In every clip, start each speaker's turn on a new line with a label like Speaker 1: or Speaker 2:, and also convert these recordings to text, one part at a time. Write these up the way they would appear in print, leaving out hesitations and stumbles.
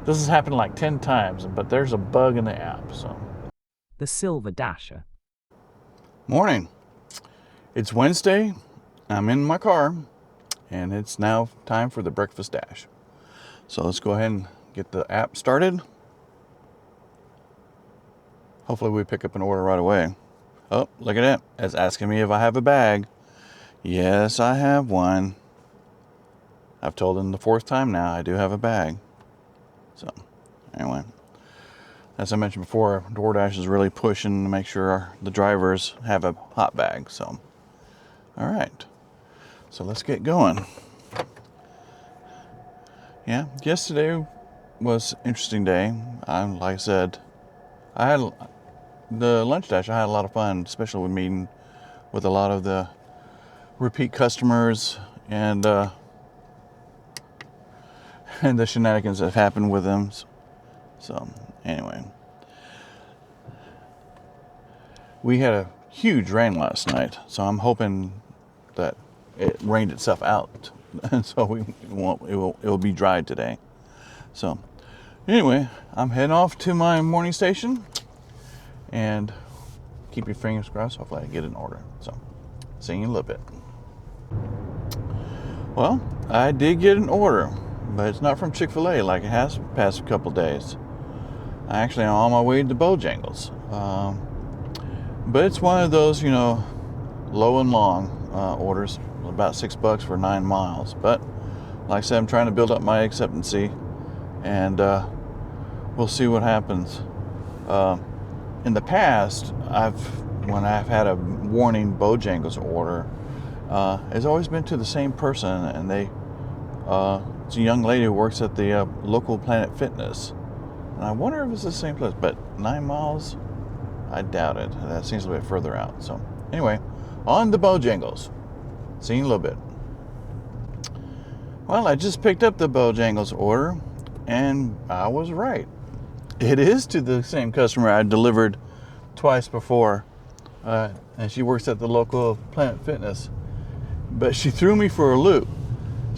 Speaker 1: This has happened like 10 times, but there's a bug in the app, so.
Speaker 2: The Silver Dasher.
Speaker 1: Morning. It's Wednesday. I'm in my car, and it's now time for the breakfast dash. So let's go ahead and get the app started. Hopefully we pick up an order right away. Oh, look at that. It's asking me if I have a bag. Yes, I have one. I've told them the fourth time now I do have a bag. So, anyway. As I mentioned before, DoorDash is really pushing to make sure the drivers have a hot bag. So, all right. So let's get going. Yeah, yesterday was an interesting day. Like I said, I had the lunch dash. I had a lot of fun, especially with meeting with a lot of the repeat customers and the shenanigans that have happened with them. So anyway, we had a huge rain last night, so I'm hoping that it rained itself out, and so it will be dry today. So anyway, I'm heading off to my morning station, and keep your fingers crossed. Hopefully I get an order. So see you in a little bit. Well, I did get an order, but it's not from Chick-fil-A like it has the past couple days. I actually am on my way to Bojangles. But it's one of those, low and long orders, about $6 for 9 miles. But like I said, I'm trying to build up my acceptancy, and we'll see what happens. In the past, when I've had a warning Bojangles order, it's always been to the same person, and it's a young lady who works at the local Planet Fitness. And I wonder if it's the same place, but 9 miles, I doubt it. That seems a bit further out. So anyway, on the Bojangles. See you in a little bit. Well, I just picked up the Bojangles order, and I was right. It is to the same customer I delivered twice before, and she works at the local Planet Fitness. But she threw me for a loop.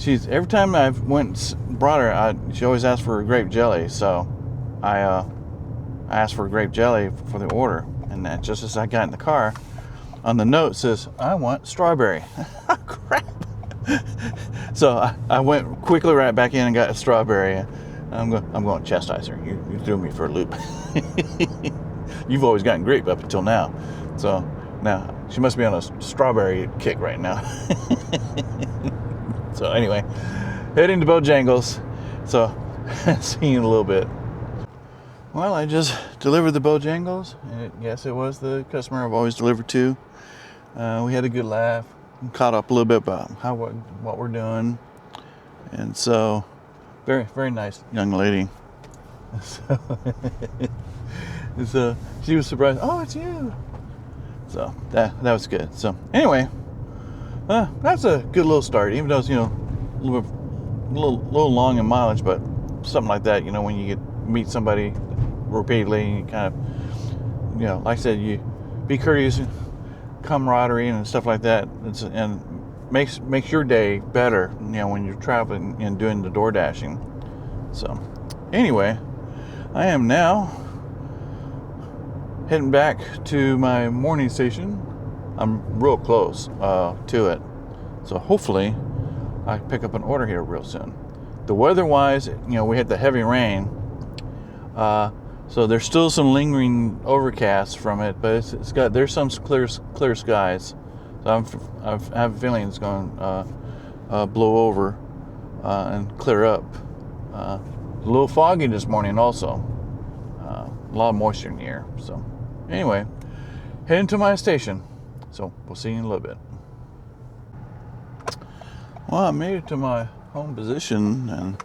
Speaker 1: Every time I brought her, she always asked for grape jelly. So I asked for grape jelly for the order, and then just as I got in the car, on the note says, "I want strawberry." Crap. So I went quickly right back in and got a strawberry. I'm going to chastise her. You threw me for a loop. You've always gotten grape up until now. So now she must be on a strawberry kick right now. So anyway, heading to Bojangles. So see you in a little bit. Well, I just delivered the Bojangles. Yes, it was the customer I've always delivered to. We had a good laugh, caught up a little bit about what we're doing, and so very, very nice young lady. So she was surprised. Oh, it's you. So that was good. So anyway, that's a good little start. Even though it's a little long in mileage, but something like that. When you meet somebody repeatedly, and you kind of, like I said, you be courteous, camaraderie, and stuff like that. And makes your day better. When you're traveling and doing the door dashing. So anyway, I am now heading back to my morning station. I'm real close to it, so hopefully I pick up an order here real soon. The weather-wise, we had the heavy rain, so there's still some lingering overcast from it, but there's some clear skies. So I have a feeling it's going to blow over and clear up. A little foggy this morning also. A lot of moisture in the air. So anyway, heading to my station. So we'll see you in a little bit. Well, I made it to my home position, and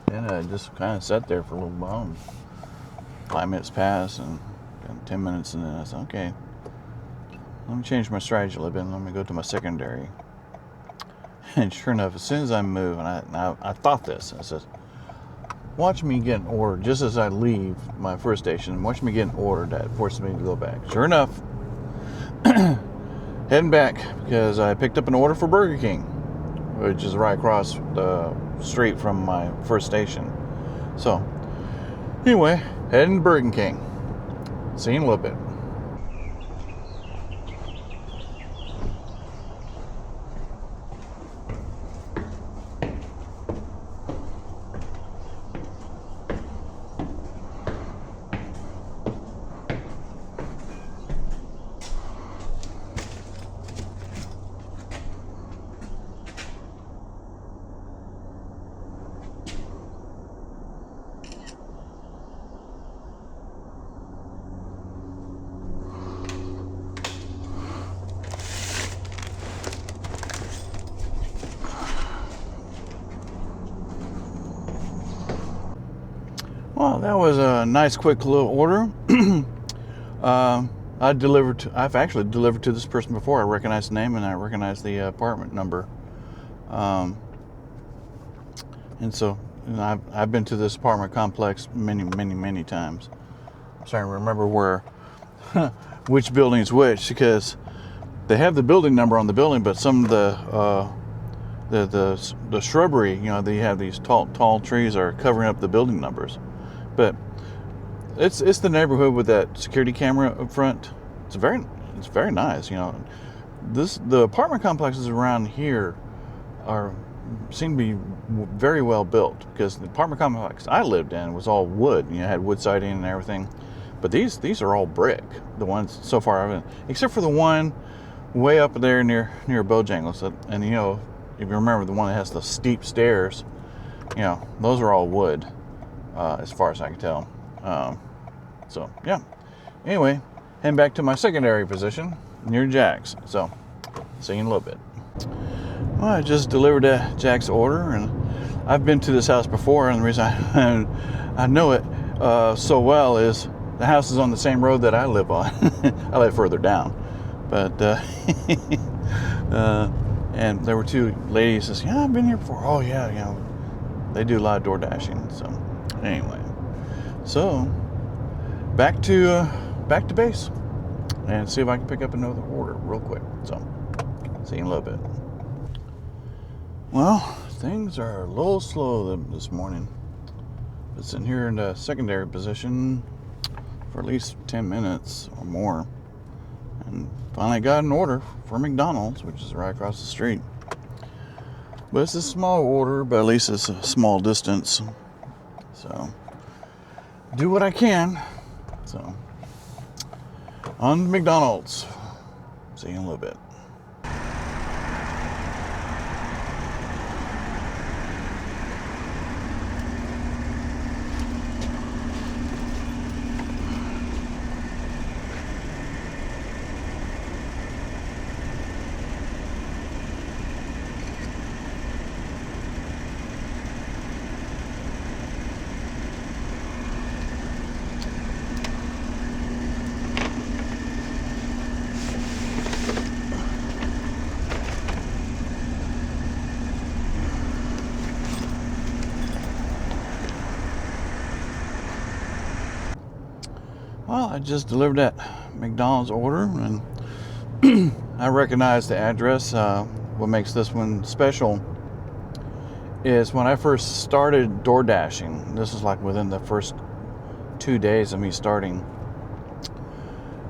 Speaker 1: then I just kind of sat there for a little while. 5 minutes passed, and 10 minutes, and then I said, okay, let me change my strategy a little bit, and let me go to my secondary. And sure enough, as soon as I move, and I thought this, I said, watch me get an order just as I leave my first station. Watch me get an order that forces me to go back. Sure enough, heading back because I picked up an order for Burger King, which is right across the street from my first station. So Anyway, heading to Burger King. See you in a little bit. Well, that was a nice, quick little order. I've actually delivered to this person before. I recognize the name and I recognize the apartment number. And so I've been to this apartment complex many times. I'm trying to remember which building is which, because they have the building number on the building, but some of the shrubbery, they have these tall trees are covering up the building numbers. But it's the neighborhood with that security camera up front. It's very nice. The apartment complexes around here seem to be very well built, because the apartment complex I lived in was all wood. Had wood siding and everything. But these are all brick. The ones so far I've been, except for the one way up there near Bojangles. And if you remember the one that has the steep stairs, those are all wood. As far as I can tell. So, yeah. Anyway, heading back to my secondary position near Jack's. So, see you in a little bit. Well, I just delivered a Jack's order, and I've been to this house before, and the reason I know it so well is the house is on the same road that I live on. I live further down. But, and there were two ladies that said, yeah, I've been here before. Oh, yeah, they do a lot of door dashing, so. Anyway, so back to base and see if I can pick up another order real quick. So, see you in a little bit. Well, things are a little slow this morning. Been sitting here in the secondary position for at least 10 minutes or more, and finally got an order for McDonald's, which is right across the street. But it's a small order, but at least it's a small distance. So, do what I can. So, on McDonald's. See you in a little bit. Well, I just delivered that McDonald's order, and I recognize the address. What makes this one special is when I first started door dashing, this is like within the first 2 days of me starting,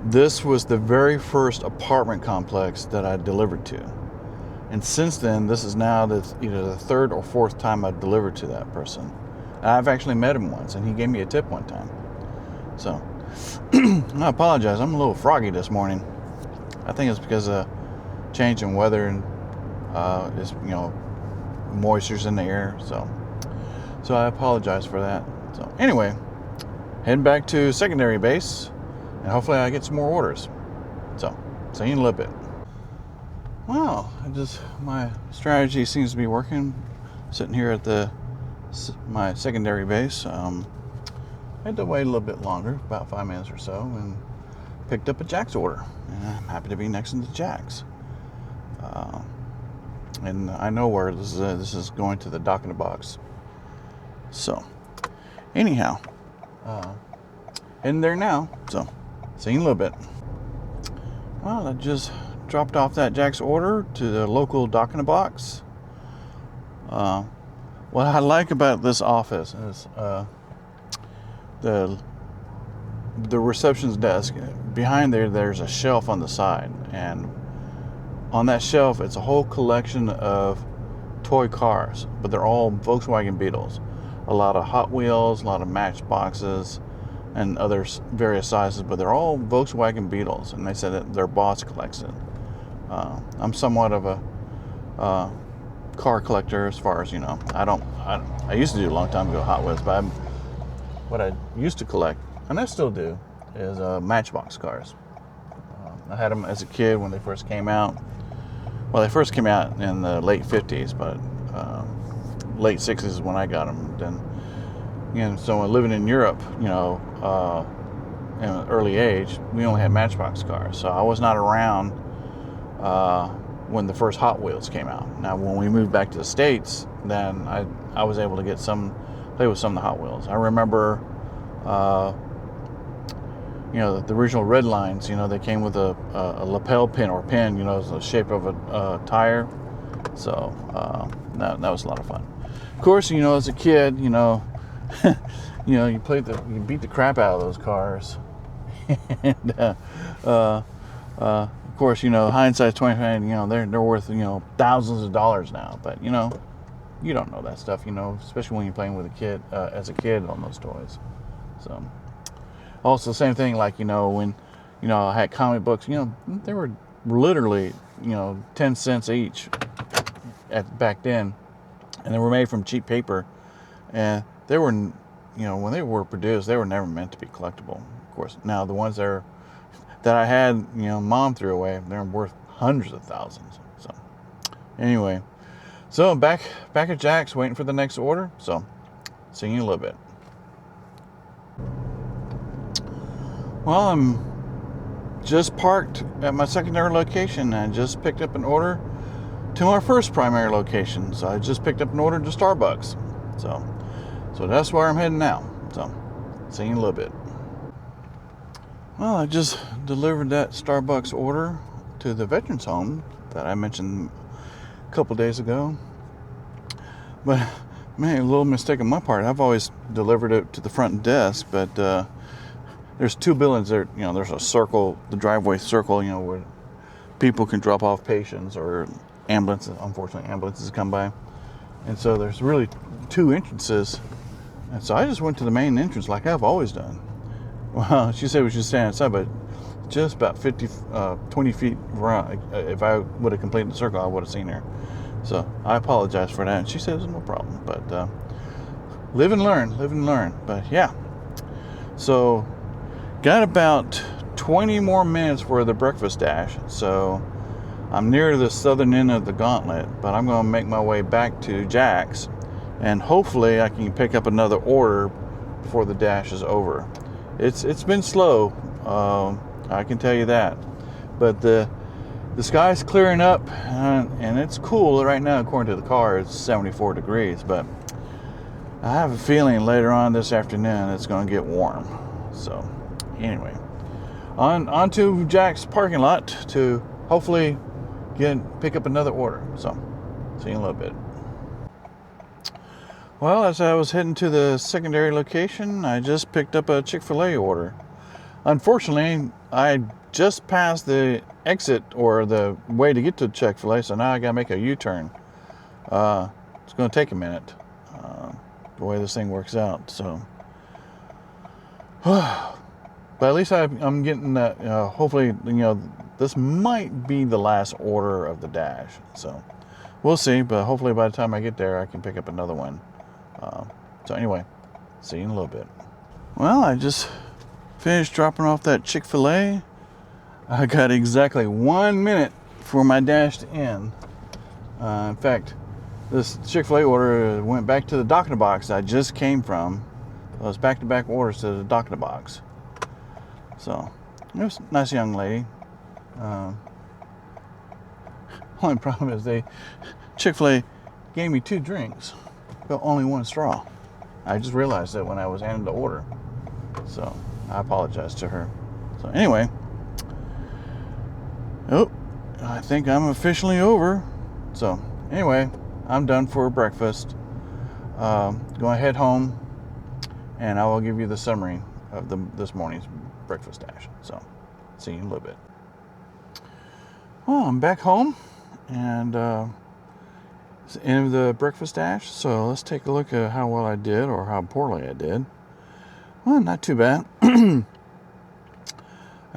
Speaker 1: this was the very first apartment complex that I delivered to. And since then, this is now either the third or fourth time I've delivered to that person. I've actually met him once, and he gave me a tip one time. So, I apologize. I'm a little froggy this morning. I think it's because of change in weather and moisture's in the air. So I apologize for that. So anyway, heading back to secondary base, and hopefully I get some more orders. So see you in a little bit. Well, my strategy seems to be working. Sitting here at my secondary base. I had to wait a little bit longer, about 5 minutes or so, and picked up a Jack's order. And I'm happy to be next to the Jack's. And I know where this is going to the dock in the box. So, anyhow, in there now. So, see you in a little bit. Well, I just dropped off that Jack's order to the local dock in the box. What I like about this office is the reception's desk. Behind there's a shelf on the side, and on that shelf it's a whole collection of toy cars, but they're all Volkswagen Beetles. A lot of Hot Wheels, a lot of Matchboxes, and other various sizes, but they're all Volkswagen Beetles, and they said that their boss collects it. I'm somewhat of a car collector, as far as, you know. I used to do a long time ago Hot Wheels, but what I used to collect, and I still do, is Matchbox cars. I had them as a kid when they first came out. Well, they first came out in the late 50s, but late 60s is when I got them. Then, you know, so living in Europe, you know, in an early age, we only had Matchbox cars, so I was not around when the first Hot Wheels came out. Now, when we moved back to the States, then I was able to play with some of the Hot Wheels. I remember, you know, the original Red Lines, you know, they came with a lapel pin or pin, you know, the shape of a tire. So that was a lot of fun. Of course, you know, as a kid, you know, you know, you beat the crap out of those cars. And of course, you know, hindsight's 2020. You know, they're worth, you know, thousands of dollars now. But you know, you don't know that stuff, you know, especially when you're playing with a kid as a kid on those toys. So also same thing, like, you know, when, you know, I had comic books, you know, they were literally, you know, 10 cents each back then, and they were made from cheap paper, and they were, you know, when they were produced, they were never meant to be collectible. Of course, now the ones that I had, you know, Mom threw away, they're worth hundreds of thousands. So anyway, so back at Jack's waiting for the next order. So see you in a little bit. Well, I'm just parked at my secondary location and just picked up an order to our first primary location. So I just picked up an order to Starbucks. So that's where I'm heading now. So see you in a little bit. Well, I just delivered that Starbucks order to the veterans home that I mentioned a couple days ago. But man, a little mistake on my part. I've always delivered it to the front desk, but there's two buildings there. You know, there's a circle, the driveway circle, you know, where people can drop off patients or ambulances. Unfortunately, ambulances come by. And so there's really two entrances. And so I just went to the main entrance like I've always done. Well, she said we should stand outside, but just about 20 feet around. If I would have completed the circle, I would have seen her. So I apologize for that. And she says no problem. But live and learn. But yeah. So got about 20 more minutes for the breakfast dash. So I'm near the southern end of the gauntlet, but I'm going to make my way back to Jack's, and hopefully I can pick up another order before the dash is over. It's been slow, I can tell you that, but the sky's clearing up, and it's cool right now. According to the car, it's 74 degrees, but I have a feeling later on this afternoon it's going to get warm. So anyway, on to Jack's parking lot to hopefully pick up another order. So see you in a little bit. Well, as I was heading to the secondary location, I just picked up a Chick-fil-A order. Unfortunately, I just passed the exit or the way to get to Chick-fil-A, so now I gotta make a U-turn. It's gonna take a minute, the way this thing works out. So, but at least I'm getting that. Hopefully, you know, this might be the last order of the dash. So we'll see. But hopefully, by the time I get there, I can pick up another one. So anyway, see you in a little bit. Well, I just finished dropping off that Chick-fil-A. I got exactly 1 minute for my dash to end. In fact, this Chick-fil-A order went back to the docking box I just came from. It was back-to-back orders to the docking box. So, it was a nice young lady. Only problem is Chick-fil-A gave me 2 drinks, but only 1 straw. I just realized that when I was handing the order. So, I apologize to her. So, anyway. Oh, I think I'm officially over. So, anyway, I'm done for breakfast. Going to head home. and I will give you the summary of this morning's breakfast dash. So, see you in a little bit. Well, I'm back home, and it's the end of the breakfast dash. So let's take a look at how well I did or how poorly I did. Well, not too bad. I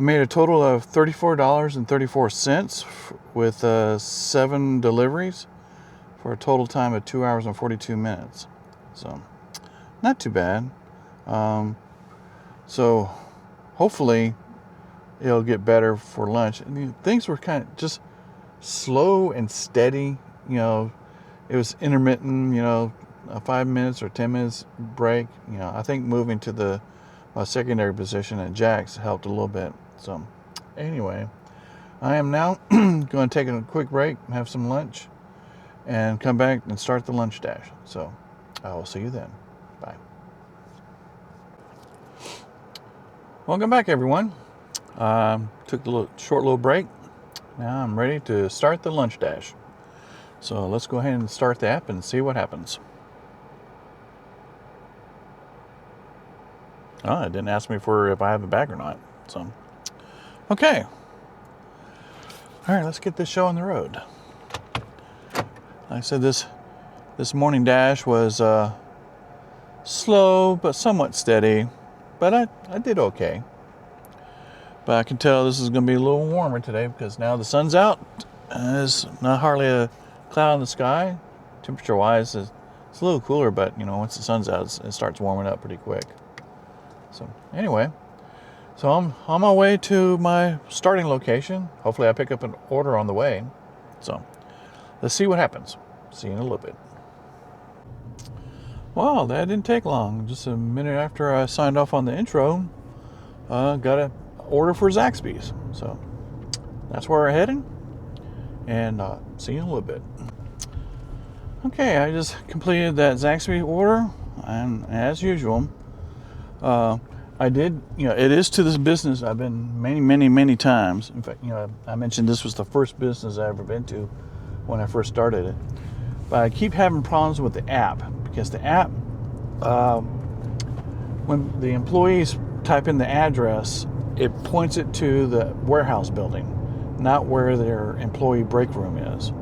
Speaker 1: made a total of $34.34 with 7 deliveries for a total time of 2 hours and 42 minutes. So, not too bad. So, hopefully, it'll get better for lunch. And things were kind of just slow and steady. You know, it was intermittent, you know, a 5 minutes or 10 minutes break. You know, I think moving to the secondary position at Jack's helped a little bit. So, anyway, I am now going to take a quick break, have some lunch, and come back and start the lunch dash. So, I will see you then. Bye. Welcome back, everyone. Took a short little break. Now I'm ready to start the lunch dash. So let's go ahead and start the app and see what happens. Oh, it didn't ask me if I have a bag or not. So, okay. All right, let's get this show on the road. Like I said, this morning dash was slow but somewhat steady, but I did okay. But I can tell this is going to be a little warmer today because now the sun's out. There's not hardly a cloud in the sky. Temperature-wise, it's a little cooler, but you know, once the sun's out, it starts warming up pretty quick. So anyway, so I'm on my way to my starting location. Hopefully I pick up an order on the way. So let's see what happens. See you in a little bit. Well, that didn't take long. Just a minute after I signed off on the intro, got an order for Zaxby's. So that's where we're heading. And see you in a little bit. Okay, I just completed that Zaxby order, and as usual, I did, you know, it is to this business I've been many times. In fact, you know, I mentioned this was the first business I ever been to when I first started it. But I keep having problems with the app because the app, when the employees type in the address, it points it to the warehouse building, not where their employee break room is.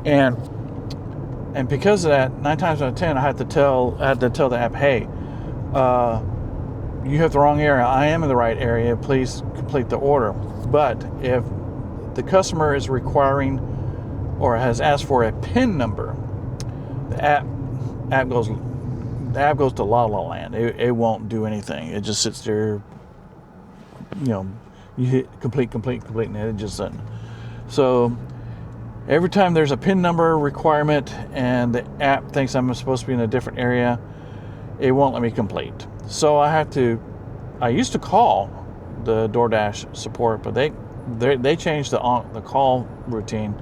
Speaker 1: And because of that, 9 times out of 10, I had to tell the app, hey, you have the wrong area. I am in the right area. Please complete the order. But if the customer is requiring or has asked for a PIN number, the app goes to La La Land. It won't do anything. It just sits there. You know, you hit complete, and it just doesn't. So every time there's a PIN number requirement and the app thinks I'm supposed to be in a different area, it won't let me complete. So I used to call the DoorDash support, but they changed the call routine.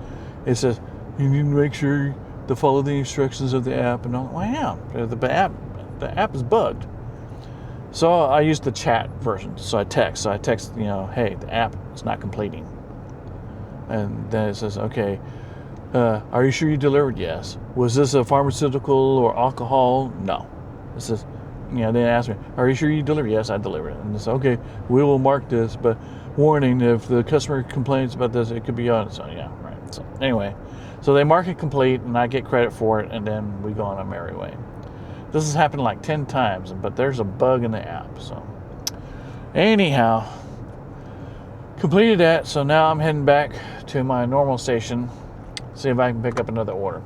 Speaker 1: It says you need to make sure to follow the instructions of the app, and I'm like, well, yeah, the app is bugged. So I used the chat version. So I text, you know, hey, the app is not completing. And then it says, okay, are you sure you delivered? Yes. Was this a pharmaceutical or alcohol? No. It says, you know, then it asked me, are you sure you delivered? Yes, I delivered it. And it's okay, we will mark this, but warning, if the customer complains about this, it could be on. So yeah, right. So anyway, so they mark it complete and I get credit for it, and then we go on our merry way. This has happened like 10 times, but there's a bug in the app. So anyhow, completed that. So now I'm heading back to my normal station, see if I can pick up another order.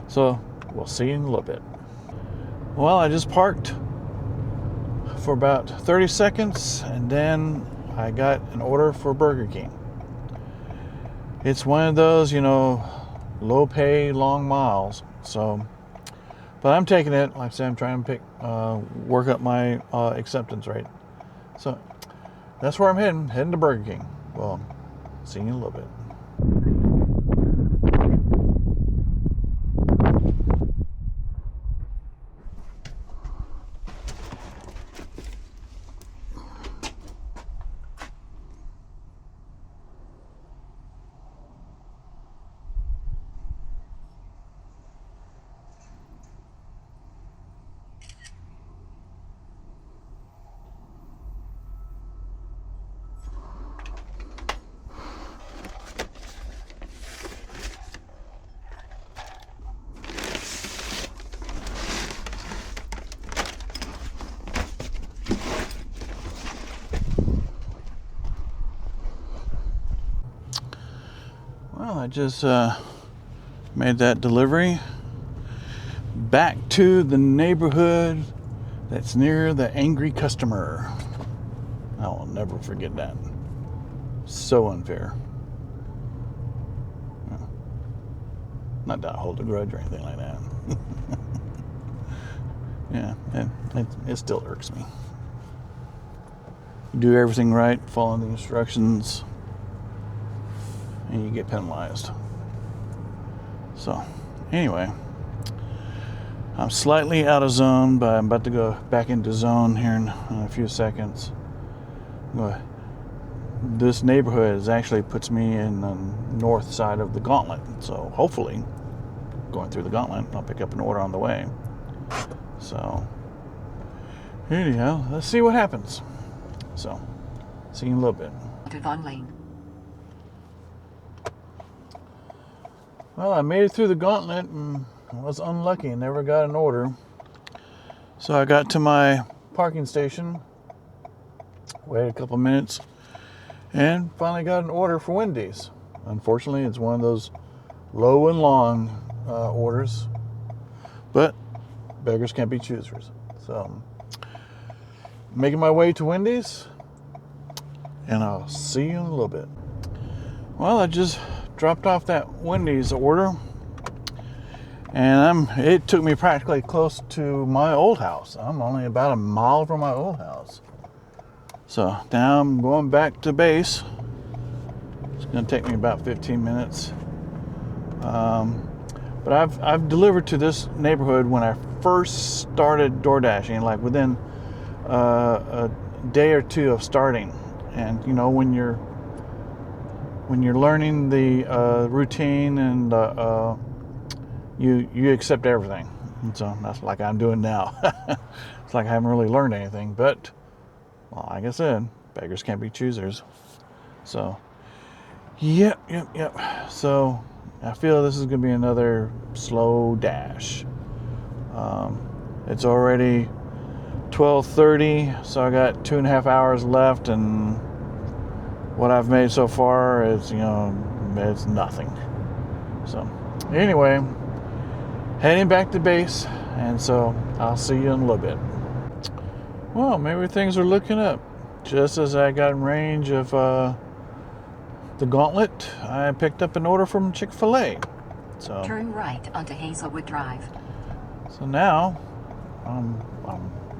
Speaker 1: So we'll see you in a little bit. Well, I just parked for about 30 seconds, and then I got an order for Burger King. It's one of those, you know, low pay, long miles. So, but I'm taking it. Like I said, I'm trying to work up my acceptance rate. So that's where I'm heading to Burger King. Well, see you in a little bit. I just made that delivery back to the neighborhood that's near the angry customer. I will never forget that. So unfair. Not that I hold a grudge or anything like that. Yeah, it still irks me. You do everything right, follow the instructions, and you get penalized. So, anyway, I'm slightly out of zone, but I'm about to go back into zone here in a few seconds. This neighborhood actually puts me in the north side of the gauntlet, so hopefully, going through the gauntlet, I'll pick up an order on the way. So, anyhow, let's see what happens. So, see you in a little bit. Well, I made it through the gauntlet and I was unlucky and never got an order. So I got to my parking station, waited a couple minutes, and finally got an order for Wendy's. Unfortunately, it's one of those low and long orders, but beggars can't be choosers. So, making my way to Wendy's, and I'll see you in a little bit. Well, I just dropped off that Wendy's order, and it took me practically close to my old house. I'm only about a mile from my old house. So now I'm going back to base. It's going to take me about 15 minutes. But I've delivered to this neighborhood when I first started DoorDashing, like within a day or two of starting. And you know, when you're learning the routine and you accept everything. And so that's like I'm doing now. It's like I haven't really learned anything, but well, like I said, beggars can't be choosers. So yep. So I feel this is going to be another slow dash. It's already 12:30, so I got 2.5 hours left, and what I've made so far is, it's nothing. So anyway, heading back to base, and so I'll see you in a little bit. Well, maybe things are looking up. Just as I got in range of the gauntlet, I picked up an order from Chick-fil-A. So
Speaker 3: turn right onto Hazelwood Drive.
Speaker 1: So now I'm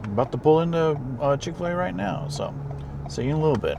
Speaker 1: about to pull into Chick-fil-A right now. So see you in a little bit.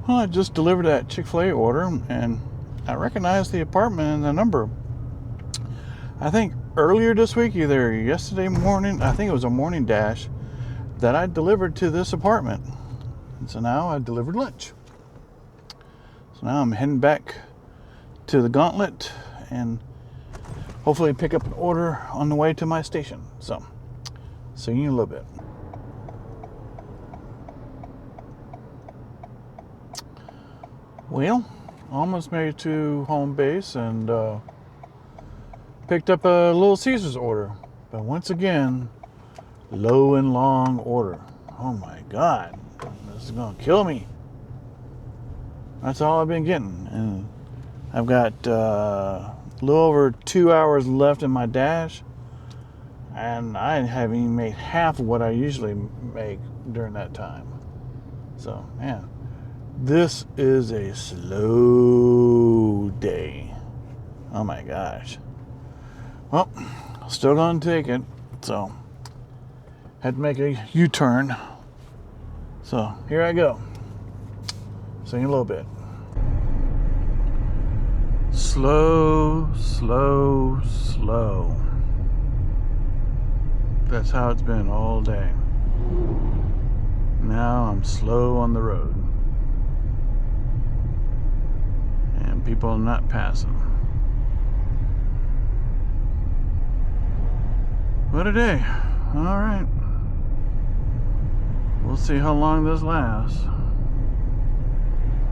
Speaker 1: Well, I just delivered that Chick-fil-A order, and I recognized the apartment and the number. I think earlier this week, either yesterday morning, I think it was a morning dash, that I delivered to this apartment. And so now I delivered lunch. So now I'm heading back to the gauntlet and hopefully pick up an order on the way to my station. So, see you in a little bit. Well, almost made it to home base and picked up a Little Caesars order. But once again, low and long order. Oh my God, this is gonna kill me. That's all I've been getting. And I've got a little over 2 hours left in my dash. And I haven't even made half of what I usually make during that time. So, man. This is a slow day. Oh my gosh. Well, still gonna take it. So, had to make a U-turn. So, here I go. See you in a little bit. Slow, slow, slow. That's how it's been all day. Now I'm slow on the road. And people are not passing. What a day. All right. We'll see how long this lasts.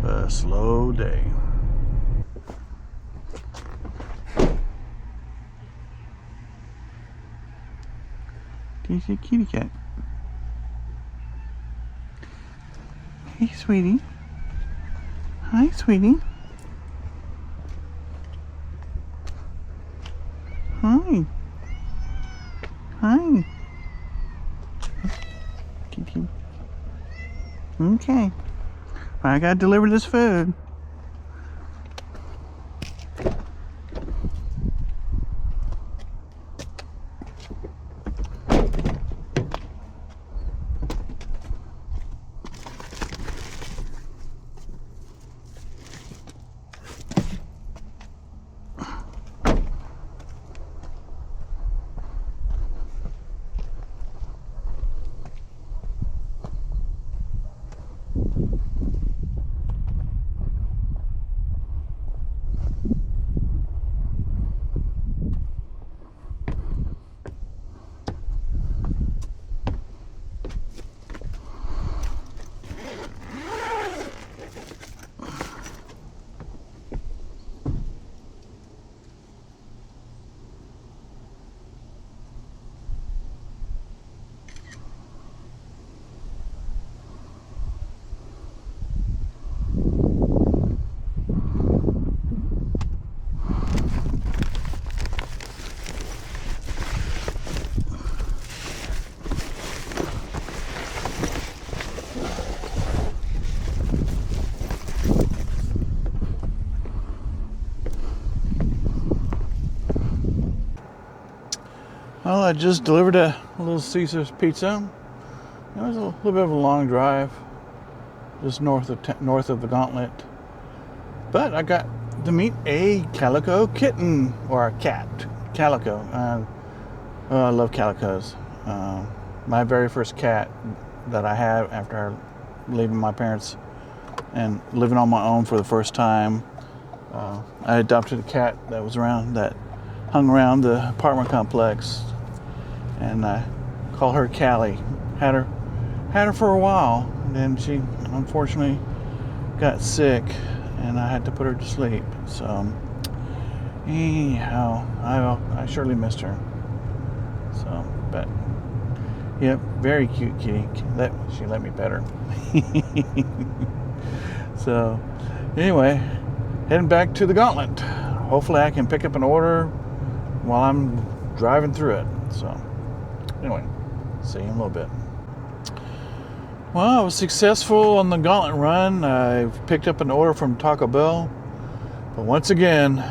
Speaker 1: A slow day. Do you see a kitty cat? Hey, sweetie. Hi, sweetie. Hi. Hi. Kitty. Okay. I gotta deliver this food. Well, I just delivered a Little Caesar's pizza. It was a little bit of a long drive, just north of the Gauntlet. But I got to meet a calico kitten, or a cat, calico. I love calicos. My very first cat that I had after leaving my parents and living on my own for the first time. I adopted a cat that hung around the apartment complex, and I call her Callie. Had her for a while, and then she unfortunately got sick, and I had to put her to sleep. So anyhow, I surely missed her. So, but yep, very cute kitty. She let me pet her. So anyway, heading back to the Gauntlet. Hopefully I can pick up an order while I'm driving through it. So anyway, see you in a little bit. Well, I was successful on the Gauntlet run. I've picked up an order from Taco Bell, but once again,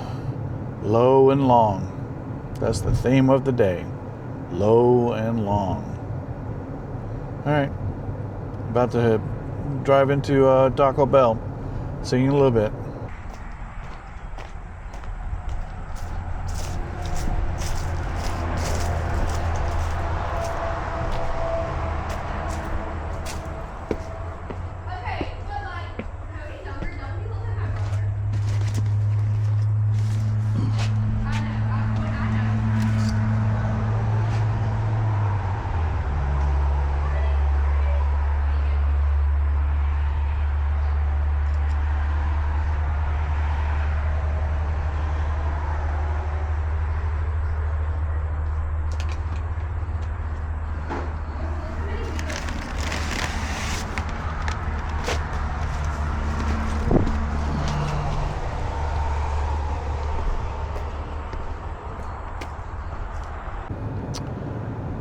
Speaker 1: low and long. That's the theme of the day. Low and long. All right, about to drive into Taco Bell. See you in a little bit.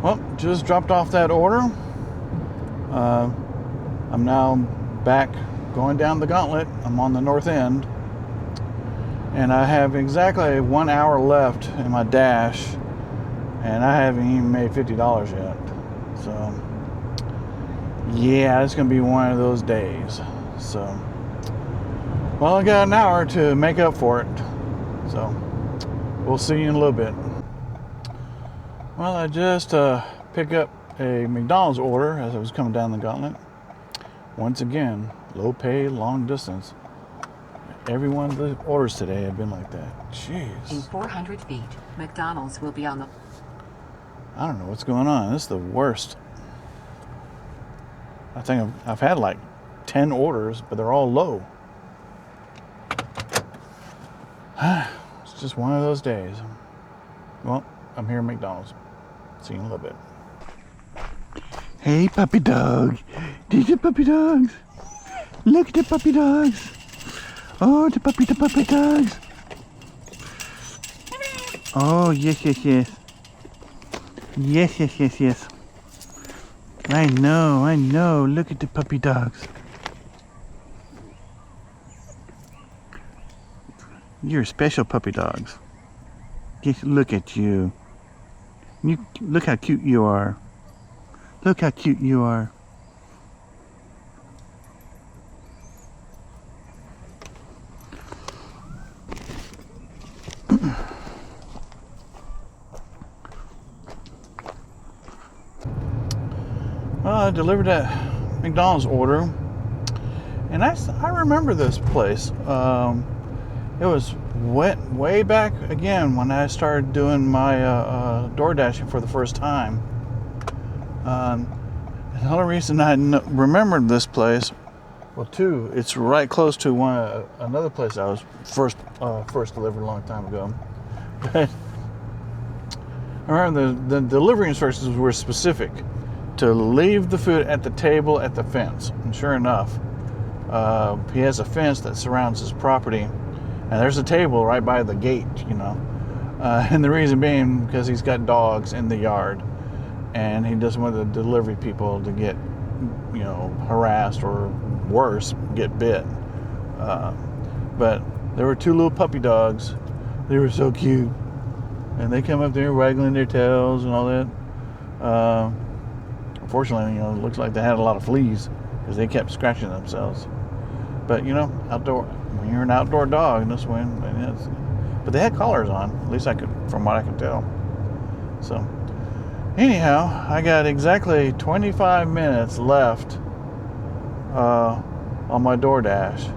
Speaker 1: Well, just dropped off that order. I'm now back going down the Gauntlet. I'm on the north end, and I have exactly 1 hour left in my dash, and I haven't even made $50 yet. So yeah, it's gonna be one of those days. So Well, I got an hour to make up for it. So, we'll see you in a little bit. Well, I just picked up a McDonald's order as I was coming down the gauntlet. Once again, low pay, long distance. Every one of the orders today have been like that. Jeez.
Speaker 3: In 400 feet, McDonald's will be on the...
Speaker 1: I don't know what's going on. This is the worst. I think I've had like 10 orders, but they're all low. It's just one of those days. Well, I'm here at McDonald's. See you in a little bit. Hey, puppy dog. These are puppy dogs. Look at the puppy dogs. Oh, the puppy dogs. Oh, yes. Yes. I know. Look at the puppy dogs. You're special puppy dogs. Just look at you. Look how cute you are. Look how cute you are. Well, I delivered that McDonald's order, and I remember this place. It was way back again when I started doing my DoorDashing for the first time. The only reason I remembered this place, well, two, it's right close to another place I was first delivered a long time ago. But I remember the delivery instructions were specific to leave the food at the table at the fence. And sure enough, he has a fence that surrounds his property, and there's a table right by the gate, and the reason being because he's got dogs in the yard, and he doesn't want the delivery people to get, harassed or worse, get bit. But there were two little puppy dogs. They were so cute, and they come up there waggling their tails and all that. Unfortunately, it looks like they had a lot of fleas because they kept scratching themselves. But when you're an outdoor dog, this one, but they had collars on. At least from what I could tell. So, anyhow, I got exactly 25 minutes left on my DoorDash,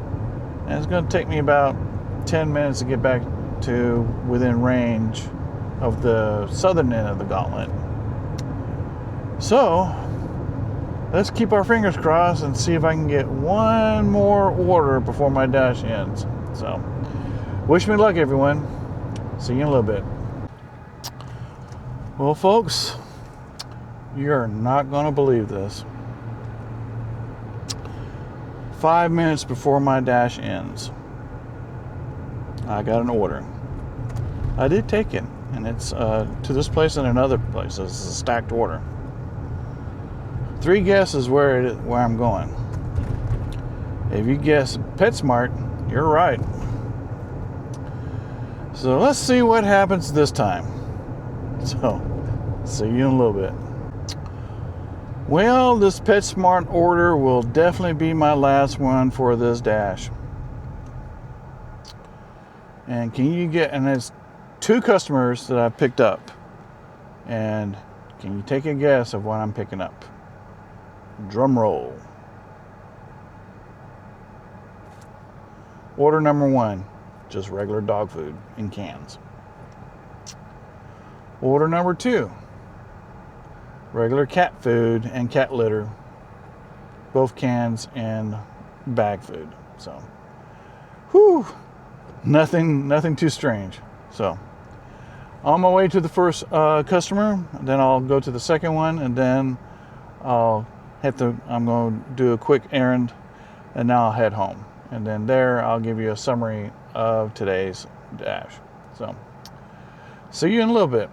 Speaker 1: and it's going to take me about 10 minutes to get back to within range of the southern end of the gauntlet. So, let's keep our fingers crossed and see if I can get one more order before my dash ends. So, wish me luck, everyone. See you in a little bit. Well, folks, you're not going to believe this. 5 minutes before my dash ends, I got an order. I did take it, and it's to this place and another place. It's a stacked order. 3 guesses where I'm going. If you guess PetSmart, you're right. So let's see what happens this time. So, see you in a little bit. Well, this PetSmart order will definitely be my last one for this dash. And it's 2 customers that I picked up. And can you take a guess of what I'm picking up? Drum roll. Order number 1, just regular dog food in cans. Order number 2, regular cat food and cat litter, both cans and bag food. So, nothing too strange. So, on my way to the first customer, then I'll go to the second one, and then I'm going to do a quick errand, and now I'll head home. And then there, I'll give you a summary of today's dash. So, see you in a little bit.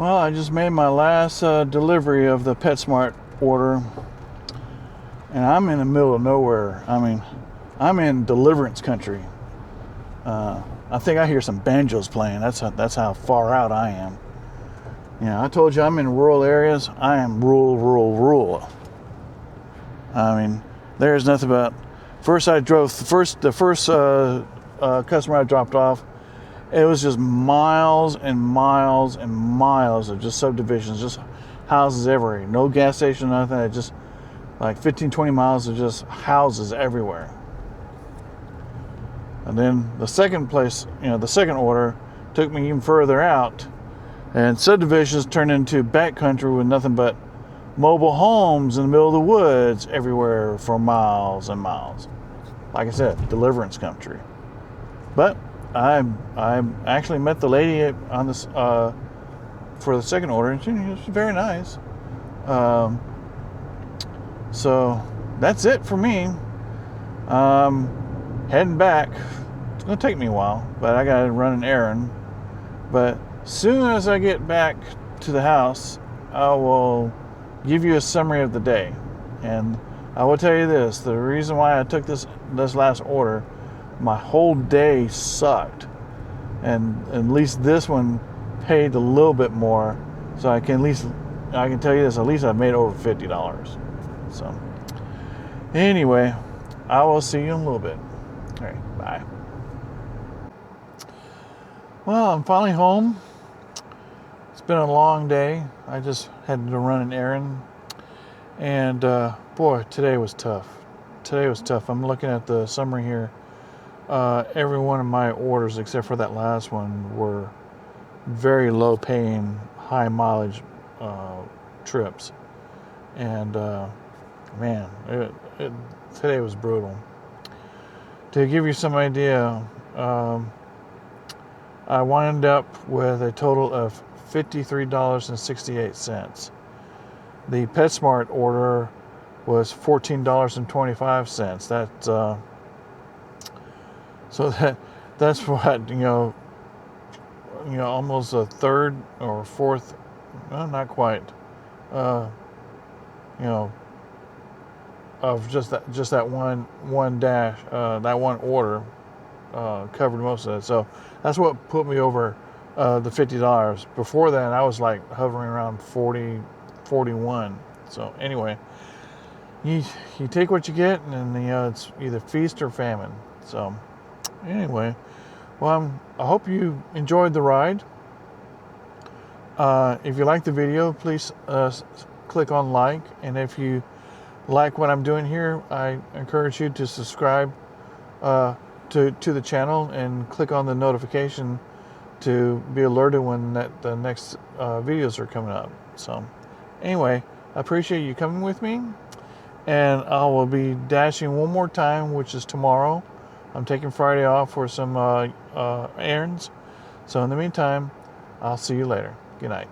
Speaker 1: Well, I just made my last delivery of the PetSmart order, and I'm in the middle of nowhere. I mean, I'm in Deliverance country. I think I hear some banjos playing. That's how far out I am. You know, I told you I'm in rural areas. I am rural. I mean, there's nothing but. First, I drove the first customer I dropped off. It was just miles and miles and miles of just subdivisions, just houses everywhere. No gas station, nothing. It just like 15, 20 miles of just houses everywhere. And then the second place, you know, the second order took me even further out, and subdivisions turned into backcountry with nothing but mobile homes in the middle of the woods everywhere for miles and miles. Like I said, Deliverance country. But I actually met the lady on this for the second order, and she was very nice. So that's it for me. Heading back. It's gonna take me a while, but I gotta run an errand. But soon as I get back to the house, I will give you a summary of the day. And I will tell you this: the reason why I took this last order, my whole day sucked, and at least this one paid a little bit more, so I can tell you this: at least I've made over $50. So anyway, I will see you in a little bit. All right, bye. Well, I'm finally home. It's been a long day. I just had to run an errand, and boy, today was tough. I'm looking at the summary here. Every one of my orders, except for that last one, were very low paying, high mileage trips. And man, today was brutal. To give you some idea, I wound up with a total of $53.68. The PetSmart order was $14.25. That's what, almost a third or fourth, well, not quite, of just that one dash, that one order covered most of it. So that's what put me over the $50. Before that, I was like hovering around 40, 41. So anyway, you take what you get, and it's either feast or famine. So anyway, well, I hope you enjoyed the ride. If you like the video, please click on like, and if you like what I'm doing here, I encourage you to subscribe to the channel and click on the notification to be alerted when the next videos are coming up. So anyway, I appreciate you coming with me, and I will be dashing one more time, which is tomorrow. I'm taking Friday off for some errands. So in the meantime, I'll see you later. Good night.